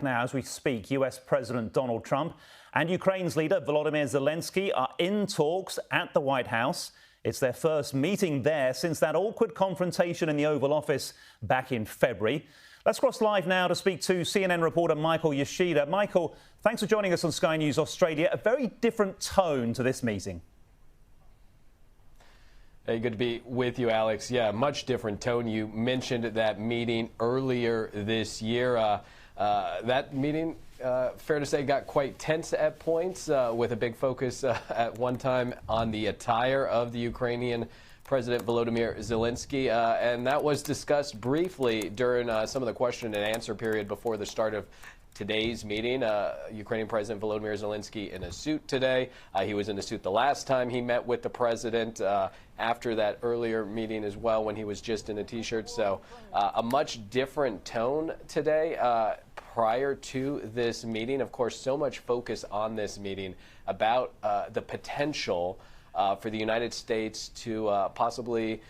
Now, as we speak, US President Donald Trump and Ukraine's leader Volodymyr Zelensky are in talks at the White House. It's their first meeting there since that awkward confrontation in the Oval Office back in February. Let's cross live now to speak to CNN reporter Michael Yoshida. Michael, thanks for joining us on Sky News Australia. A very different tone to this meeting. Hey, good to be with you, Alex. Yeah, much different tone. You mentioned that meeting earlier this year. That meeting, fair to say, got quite tense at points, with a big focus at one time on the attire of the Ukrainian President Volodymyr Zelensky. And that was discussed briefly during some of the question and answer period before the start of today's meeting. Ukrainian President Volodymyr Zelensky in a suit today. He was in a suit the last time he met with the president, after that earlier meeting as well, when he was just in a T-shirt. So a much different tone today. Prior to this meeting, of course, so much focus on this meeting about the potential for the United States to possibly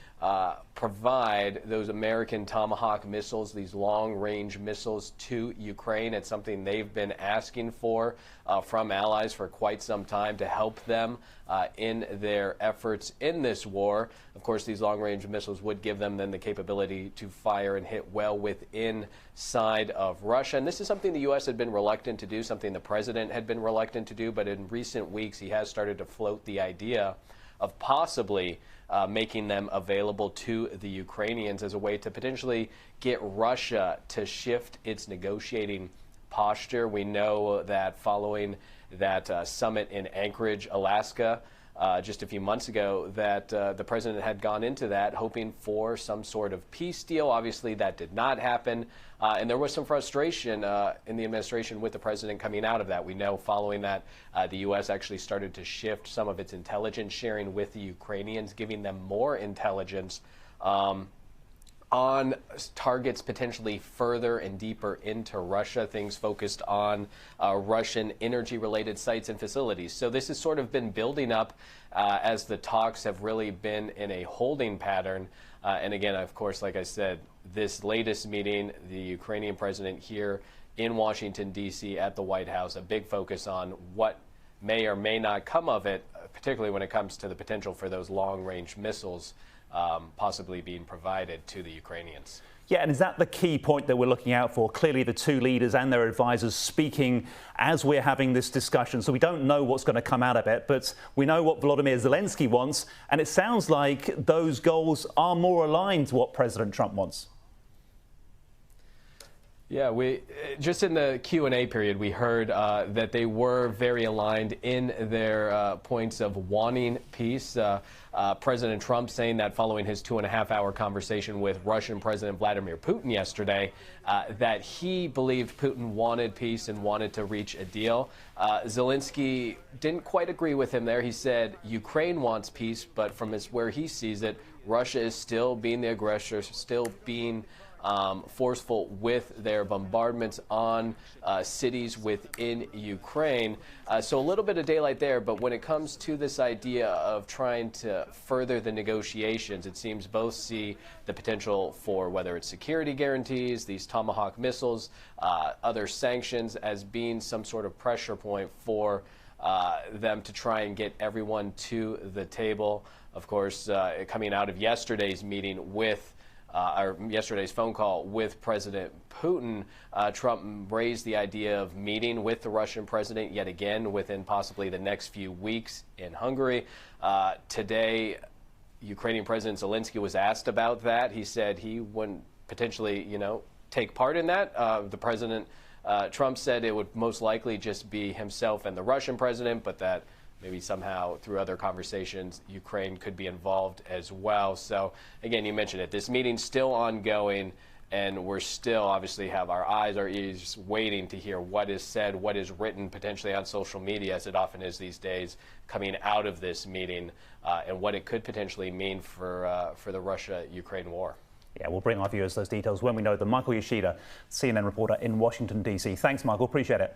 provide those American Tomahawk missiles, these long-range missiles, to Ukraine. It's something they've been asking for from allies for quite some time to help them in their efforts in this war. Of course, these long-range missiles would give them then the capability to fire and hit well within side of Russia. And this is something the U.S. had been reluctant to do, something the president had been reluctant to do. But in recent weeks, he has started to float the idea of possibly making them available to the Ukrainians as a way to potentially get Russia to shift its negotiating posture. We know that following that summit in Anchorage, Alaska, just a few months ago, that the president had gone into that hoping for some sort of peace deal. Obviously, that did not happen. And there was some frustration in the administration with the president coming out of that. We know following that, the U.S. actually started to shift some of its intelligence sharing with the Ukrainians, giving them more intelligence on targets potentially further and deeper into Russia, things focused on Russian energy-related sites and facilities. So this has sort of been building up as the talks have really been in a holding pattern. And again, of course, like I said, this latest meeting, the Ukrainian president here in Washington, D.C. at the White House, a big focus on what may or may not come of it, particularly when it comes to the potential for those long-range missiles possibly being provided to the Ukrainians. Yeah, and is that the key point that we're looking out for? Clearly, the two leaders and their advisors speaking as we're having this discussion. So we don't know what's going to come out of it, but we know what Volodymyr Zelensky wants. And it sounds like those goals are more aligned to what President Trump wants. Yeah, we just in the Q&A period, we heard that they were very aligned in their points of wanting peace. President Trump saying that following his 2.5-hour conversation with Russian President Vladimir Putin yesterday, that he believed Putin wanted peace and wanted to reach a deal. Zelensky didn't quite agree with him there. He said Ukraine wants peace, but from where he sees it, Russia is still being the aggressor, still being forceful with their bombardments on cities within Ukraine. So a little bit of daylight there, but when it comes to this idea of trying to further the negotiations, it seems both see the potential for whether it's security guarantees, these Tomahawk missiles, other sanctions as being some sort of pressure point for them to try and get everyone to the table. Of course, coming out of yesterday's meeting with yesterday's phone call with President Putin, Trump raised the idea of meeting with the Russian president yet again within possibly the next few weeks in Hungary. Today, Ukrainian President Zelensky was asked about that. He said he wouldn't potentially, take part in that. The president, Trump, said it would most likely just be himself and the Russian president, but that maybe somehow through other conversations, Ukraine could be involved as well. So again, you mentioned it. This meeting's still ongoing, and we're still obviously have our eyes, our ears waiting to hear what is said, what is written potentially on social media, as it often is these days, coming out of this meeting, and what it could potentially mean for the Russia-Ukraine war. Yeah, we'll bring our viewers those details when we know them. Michael Yoshida, CNN reporter in Washington, D.C. Thanks, Michael. Appreciate it.